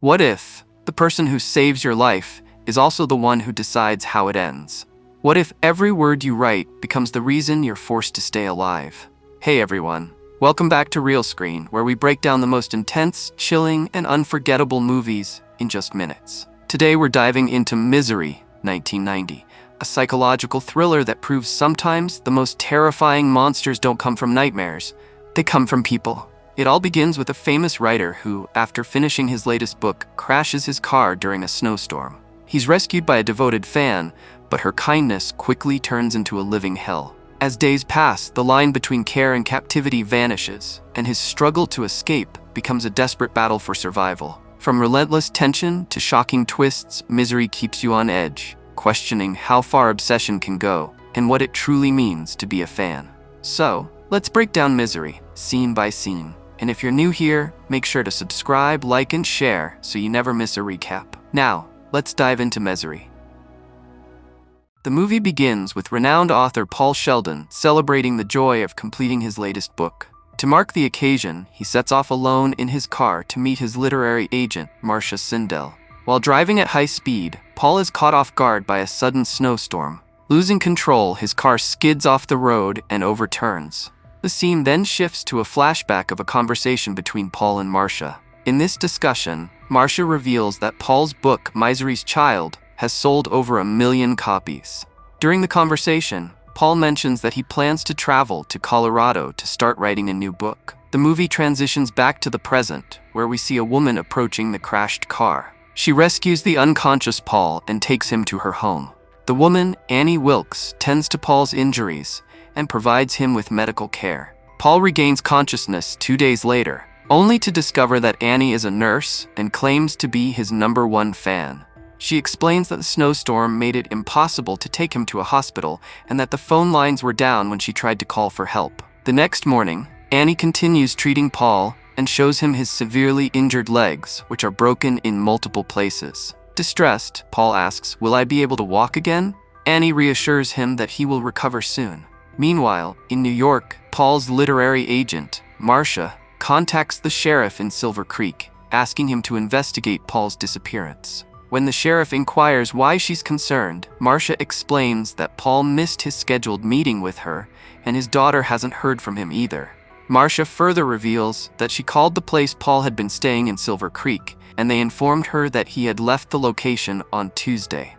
What if the person who saves your life is also the one who decides how it ends? What if every word you write becomes the reason you're forced to stay alive? Hey everyone, welcome back to Real Screen, where we break down the most intense, chilling, and unforgettable movies in just minutes. Today we're diving into Misery, 1990, a psychological thriller that proves sometimes the most terrifying monsters don't come from nightmares, they come from people. It all begins with a famous writer who, after finishing his latest book, crashes his car during a snowstorm. He's rescued by a devoted fan, but her kindness quickly turns into a living hell. As days pass, the line between care and captivity vanishes, and his struggle to escape becomes a desperate battle for survival. From relentless tension to shocking twists, Misery keeps you on edge, questioning how far obsession can go and what it truly means to be a fan. So, let's break down Misery, scene by scene. And if you're new here, make sure to subscribe, like, and share so you never miss a recap. Now, let's dive into Misery. The movie begins with renowned author Paul Sheldon celebrating the joy of completing his latest book. To mark the occasion, he sets off alone in his car to meet his literary agent, Marcia Sindel. While driving at high speed, Paul is caught off guard by a sudden snowstorm. Losing control, his car skids off the road and overturns. The scene then shifts to a flashback of a conversation between Paul and Marcia. In this discussion, Marcia reveals that Paul's book, Misery's Child, has sold over 1 million copies. During the conversation, Paul mentions that he plans to travel to Colorado to start writing a new book. The movie transitions back to the present, where we see a woman approaching the crashed car. She rescues the unconscious Paul and takes him to her home. The woman, Annie Wilkes, tends to Paul's injuries and provides him with medical care. Paul regains consciousness 2 days later, only to discover that Annie is a nurse and claims to be his #1 fan. She explains that the snowstorm made it impossible to take him to a hospital and that the phone lines were down when she tried to call for help. The next morning, Annie continues treating Paul and shows him his severely injured legs, which are broken in multiple places. Distressed, Paul asks, "Will I be able to walk again?" Annie reassures him that he will recover soon. Meanwhile, in New York, Paul's literary agent, Marcia, contacts the sheriff in Silver Creek, asking him to investigate Paul's disappearance. When the sheriff inquires why she's concerned, Marcia explains that Paul missed his scheduled meeting with her, and his daughter hasn't heard from him either. Marcia further reveals that she called the place Paul had been staying in Silver Creek, and they informed her that he had left the location on Tuesday.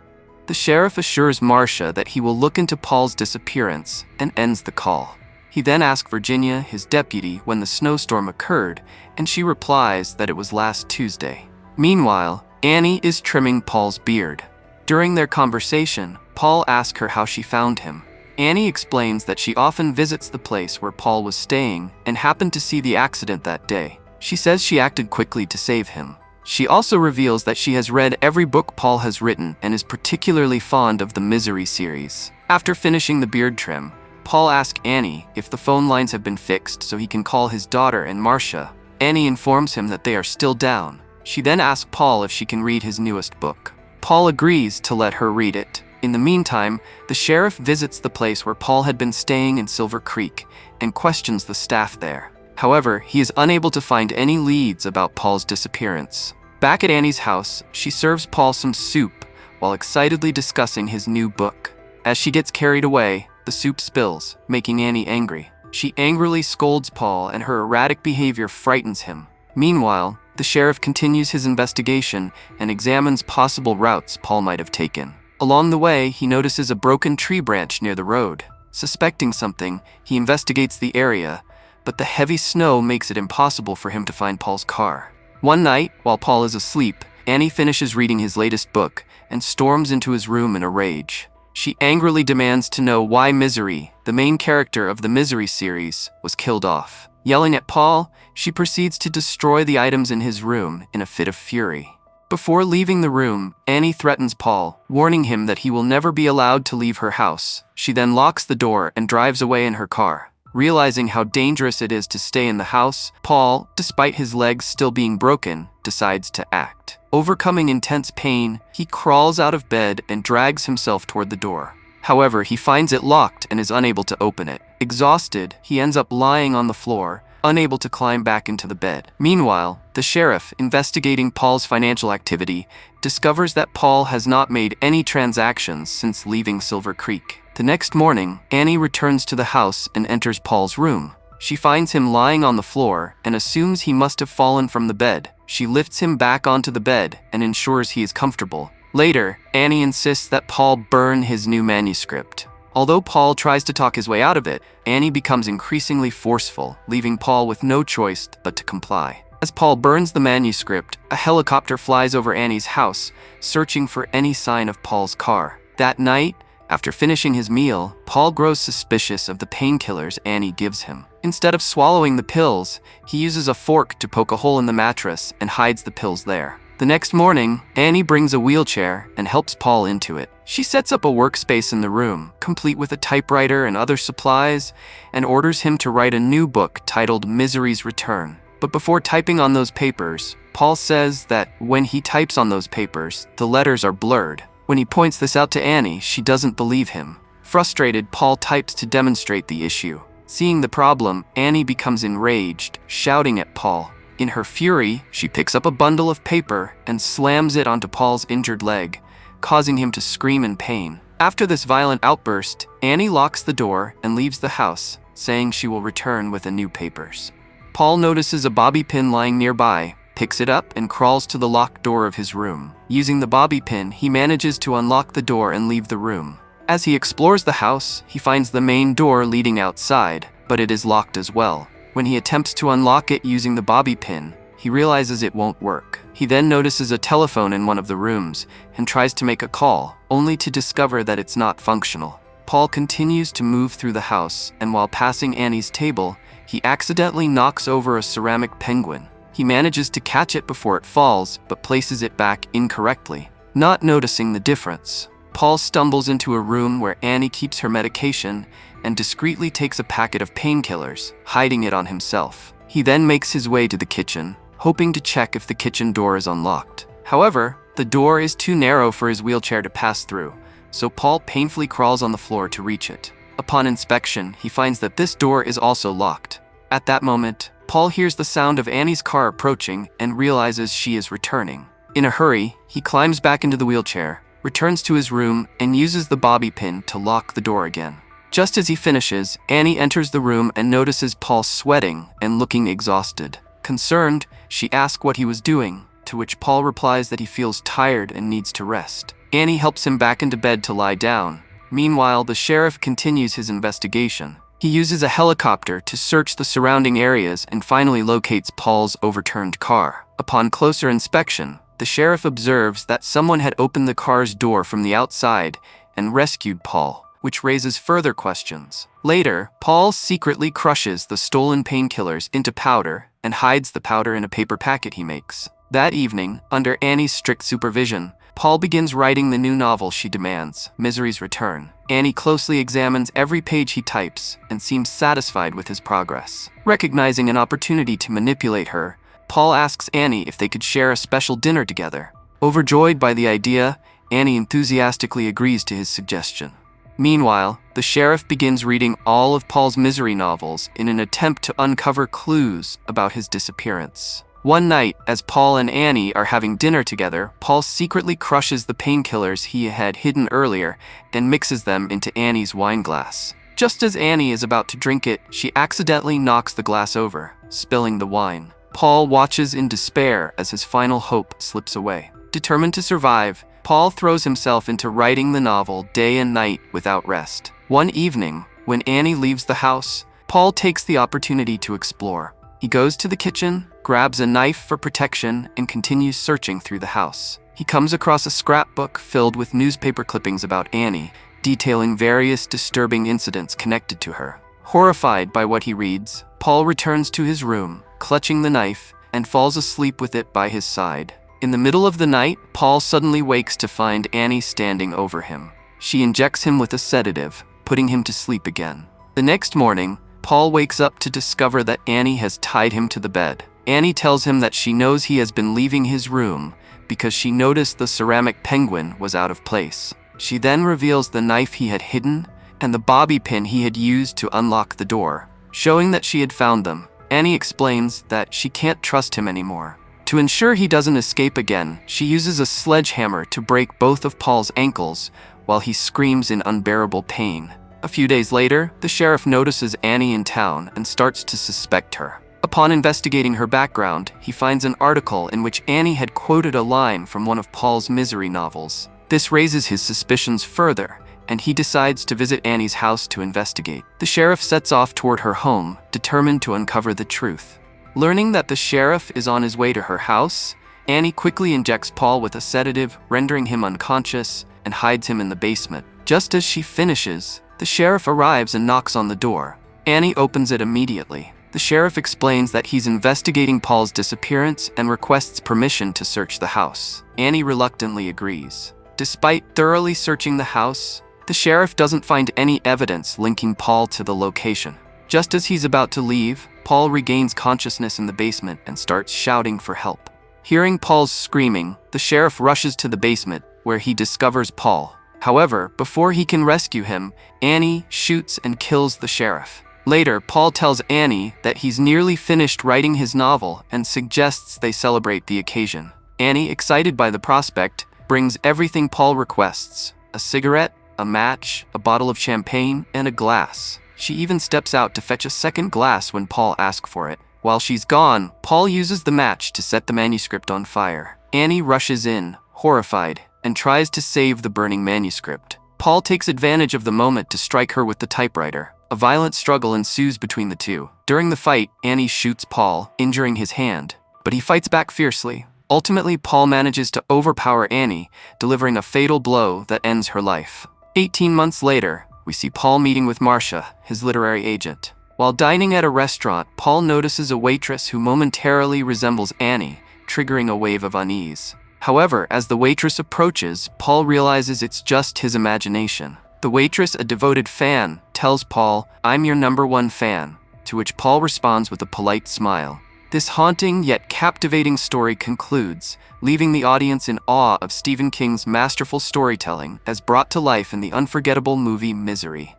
The sheriff assures Marcia that he will look into Paul's disappearance and ends the call. He then asks Virginia, his deputy, when the snowstorm occurred, and she replies that it was last Tuesday. Meanwhile, Annie is trimming Paul's beard. During their conversation, Paul asks her how she found him. Annie explains that she often visits the place where Paul was staying and happened to see the accident that day. She says she acted quickly to save him. She also reveals that she has read every book Paul has written and is particularly fond of the Misery series. After finishing the beard trim, Paul asks Annie if the phone lines have been fixed so he can call his daughter and Marcia. Annie informs him that they are still down. She then asks Paul if she can read his newest book. Paul agrees to let her read it. In the meantime, the sheriff visits the place where Paul had been staying in Silver Creek and questions the staff there. However, he is unable to find any leads about Paul's disappearance. Back at Annie's house, she serves Paul some soup while excitedly discussing his new book. As she gets carried away, the soup spills, making Annie angry. She angrily scolds Paul, and her erratic behavior frightens him. Meanwhile, the sheriff continues his investigation and examines possible routes Paul might have taken. Along the way, he notices a broken tree branch near the road. Suspecting something, he investigates the area, but the heavy snow makes it impossible for him to find Paul's car. One night, while Paul is asleep, Annie finishes reading his latest book and storms into his room in a rage. She angrily demands to know why Misery, the main character of the Misery series, was killed off. Yelling at Paul, she proceeds to destroy the items in his room in a fit of fury. Before leaving the room, Annie threatens Paul, warning him that he will never be allowed to leave her house. She then locks the door and drives away in her car. Realizing how dangerous it is to stay in the house, Paul, despite his legs still being broken, decides to act. Overcoming intense pain, he crawls out of bed and drags himself toward the door. However, he finds it locked and is unable to open it. Exhausted, he ends up lying on the floor, unable to climb back into the bed. Meanwhile, the sheriff, investigating Paul's financial activity, discovers that Paul has not made any transactions since leaving Silver Creek. The next morning, Annie returns to the house and enters Paul's room. She finds him lying on the floor and assumes he must have fallen from the bed. She lifts him back onto the bed and ensures he is comfortable. Later, Annie insists that Paul burn his new manuscript. Although Paul tries to talk his way out of it, Annie becomes increasingly forceful, leaving Paul with no choice but to comply. As Paul burns the manuscript, a helicopter flies over Annie's house, searching for any sign of Paul's car. That night, after finishing his meal, Paul grows suspicious of the painkillers Annie gives him. Instead of swallowing the pills, he uses a fork to poke a hole in the mattress and hides the pills there. The next morning, Annie brings a wheelchair and helps Paul into it. She sets up a workspace in the room, complete with a typewriter and other supplies, and orders him to write a new book titled Misery's Return. But before typing on those papers, Paul says that when he types on those papers, the letters are blurred. When he points this out to Annie, she doesn't believe him. Frustrated, Paul types to demonstrate the issue. Seeing the problem, Annie becomes enraged, shouting at Paul. In her fury, she picks up a bundle of paper and slams it onto Paul's injured leg, causing him to scream in pain. After this violent outburst, Annie locks the door and leaves the house, saying she will return with the new papers. Paul notices a bobby pin lying nearby, picks it up, and crawls to the locked door of his room. Using the bobby pin, he manages to unlock the door and leave the room. As he explores the house, he finds the main door leading outside, but it is locked as well. When he attempts to unlock it using the bobby pin, he realizes it won't work. He then notices a telephone in one of the rooms and tries to make a call, only to discover that it's not functional. Paul continues to move through the house, and while passing Annie's table, he accidentally knocks over a ceramic penguin. He manages to catch it before it falls, but places it back incorrectly. Not noticing the difference, Paul stumbles into a room where Annie keeps her medication and discreetly takes a packet of painkillers, hiding it on himself. He then makes his way to the kitchen, hoping to check if the kitchen door is unlocked. However, the door is too narrow for his wheelchair to pass through, so Paul painfully crawls on the floor to reach it. Upon inspection, he finds that this door is also locked. At that moment, Paul hears the sound of Annie's car approaching and realizes she is returning. In a hurry, he climbs back into the wheelchair, returns to his room, and uses the bobby pin to lock the door again. Just as he finishes, Annie enters the room and notices Paul sweating and looking exhausted. Concerned, she asks what he was doing, to which Paul replies that he feels tired and needs to rest. Annie helps him back into bed to lie down. Meanwhile, the sheriff continues his investigation. He uses a helicopter to search the surrounding areas and finally locates Paul's overturned car. Upon closer inspection, the sheriff observes that someone had opened the car's door from the outside and rescued Paul, which raises further questions. Later, Paul secretly crushes the stolen painkillers into powder and hides the powder in a paper packet he makes. That evening, under Annie's strict supervision, Paul begins writing the new novel she demands, Misery's Return. Annie closely examines every page he types and seems satisfied with his progress. Recognizing an opportunity to manipulate her, Paul asks Annie if they could share a special dinner together. Overjoyed by the idea, Annie enthusiastically agrees to his suggestion. Meanwhile, the sheriff begins reading all of Paul's misery novels in an attempt to uncover clues about his disappearance. One night, as Paul and Annie are having dinner together, Paul secretly crushes the painkillers he had hidden earlier and mixes them into Annie's wine glass. Just as Annie is about to drink it, she accidentally knocks the glass over, spilling the wine. Paul watches in despair as his final hope slips away. Determined to survive, Paul throws himself into writing the novel day and night without rest. One evening, when Annie leaves the house, Paul takes the opportunity to explore. He goes to the kitchen, grabs a knife for protection, and continues searching through the house. He comes across a scrapbook filled with newspaper clippings about Annie, detailing various disturbing incidents connected to her. Horrified by what he reads, Paul returns to his room, clutching the knife, and falls asleep with it by his side. In the middle of the night, Paul suddenly wakes to find Annie standing over him. She injects him with a sedative, putting him to sleep again. The next morning, Paul wakes up to discover that Annie has tied him to the bed. Annie tells him that she knows he has been leaving his room because she noticed the ceramic penguin was out of place. She then reveals the knife he had hidden and the bobby pin he had used to unlock the door. Showing that she had found them, Annie explains that she can't trust him anymore. To ensure he doesn't escape again, she uses a sledgehammer to break both of Paul's ankles while he screams in unbearable pain. A few days later, the sheriff notices Annie in town and starts to suspect her. Upon investigating her background, he finds an article in which Annie had quoted a line from one of Paul's misery novels. This raises his suspicions further, and he decides to visit Annie's house to investigate. The sheriff sets off toward her home, determined to uncover the truth. Learning that the sheriff is on his way to her house, Annie quickly injects Paul with a sedative, rendering him unconscious, and hides him in the basement. Just as she finishes, the sheriff arrives and knocks on the door. Annie opens it immediately. The sheriff explains that he's investigating Paul's disappearance and requests permission to search the house. Annie reluctantly agrees. Despite thoroughly searching the house, the sheriff doesn't find any evidence linking Paul to the location. Just as he's about to leave, Paul regains consciousness in the basement and starts shouting for help. Hearing Paul's screaming, the sheriff rushes to the basement, where he discovers Paul. However, before he can rescue him, Annie shoots and kills the sheriff. Later, Paul tells Annie that he's nearly finished writing his novel and suggests they celebrate the occasion. Annie, excited by the prospect, brings everything Paul requests: a cigarette, a match, a bottle of champagne, and a glass. She even steps out to fetch a second glass when Paul asks for it. While she's gone, Paul uses the match to set the manuscript on fire. Annie rushes in, horrified, and tries to save the burning manuscript. Paul takes advantage of the moment to strike her with the typewriter. A violent struggle ensues between the two. During the fight, Annie shoots Paul, injuring his hand, but he fights back fiercely. Ultimately, Paul manages to overpower Annie, delivering a fatal blow that ends her life. 18 months later, we see Paul meeting with Marcia, his literary agent. While dining at a restaurant, Paul notices a waitress who momentarily resembles Annie, triggering a wave of unease. However, as the waitress approaches, Paul realizes it's just his imagination. The waitress, a devoted fan, tells Paul, "I'm your #1 fan," to which Paul responds with a polite smile. This haunting yet captivating story concludes, leaving the audience in awe of Stephen King's masterful storytelling as brought to life in the unforgettable movie Misery.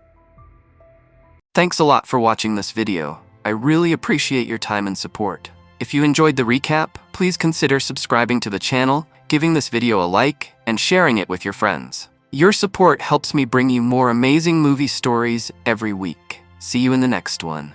Thanks a lot for watching this video. I really appreciate your time and support. If you enjoyed the recap, please consider subscribing to the channel, giving this video a like, and sharing it with your friends. Your support helps me bring you more amazing movie stories every week. See you in the next one.